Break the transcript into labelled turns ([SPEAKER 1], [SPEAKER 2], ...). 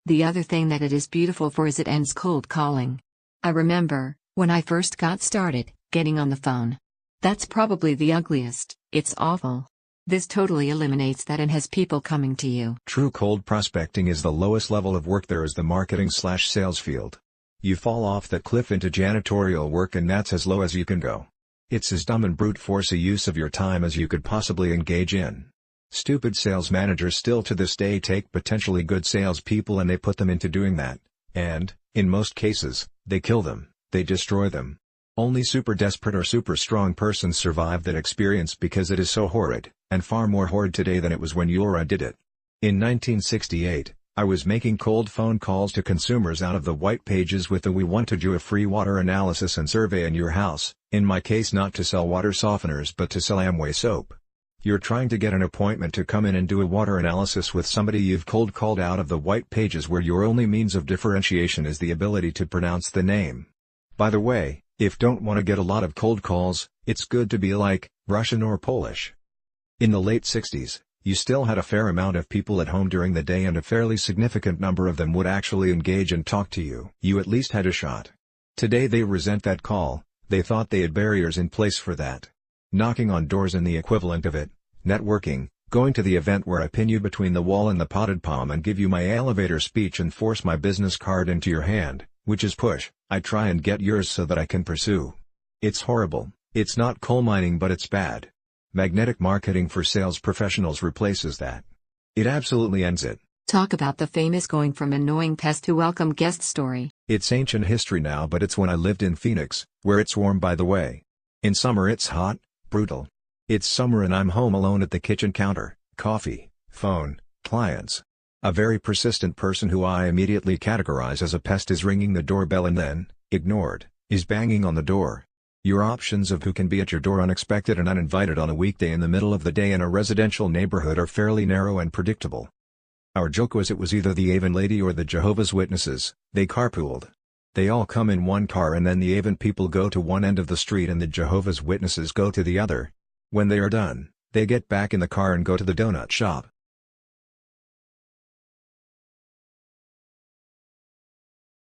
[SPEAKER 1] The other thing that it is beautiful for is it ends cold calling. I remember, when I first got started, getting on the phone. That's probably the ugliest, it's awful. This totally eliminates that and has people coming to you.
[SPEAKER 2] True cold prospecting is the lowest level of work there is the marketing/sales field. You fall off that cliff into janitorial work and that's as low as you can go. It's as dumb and brute force a use of your time as you could possibly engage in. Stupid sales managers still to this day take potentially good salespeople and they put them into doing that, and, in most cases, they kill them, they destroy them. Only super desperate or super strong persons survive that experience because it is so horrid, and far more horrid today than it was when you or I did it. In 1968, I was making cold phone calls to consumers out of the white pages with the "We want to do a free water analysis and survey in your house," in my case not to sell water softeners but to sell Amway soap. You're trying to get an appointment to come in and do a water analysis with somebody you've cold called out of the white pages where your only means of differentiation is the ability to pronounce the name. By the way, if don't want to get a lot of cold calls, it's good to be like, Russian or Polish. In the late 60s, you still had a fair amount of people at home during the day and a fairly significant number of them would actually engage and talk to you. You at least had a shot. Today they resent that call, they thought they had barriers in place for that. Knocking on doors and the equivalent of it, networking, going to the event where I pin you between the wall and the potted palm and give you my elevator speech and force my business card into your hand, which is push, I try and get yours so that I can pursue. It's horrible, it's not coal mining but it's bad. Magnetic marketing for sales professionals replaces that. It absolutely ends it.
[SPEAKER 1] Talk about the famous going from annoying pest to welcome guest story.
[SPEAKER 2] It's ancient history now but it's when I lived in Phoenix, where it's warm by the way. In summer it's hot, brutal. It's summer and I'm home alone at the kitchen counter, coffee, phone, clients. A very persistent person who I immediately categorize as a pest is ringing the doorbell and then, ignored, is banging on the door. Your options of who can be at your door unexpected and uninvited on a weekday in the middle of the day in a residential neighborhood are fairly narrow and predictable. Our joke was it was either the Avon lady or the Jehovah's Witnesses, they carpooled. They all come in one car and then the Avon people go to one end of the street and the Jehovah's Witnesses go to the other. When they are done, they get back in the car and go to the donut shop.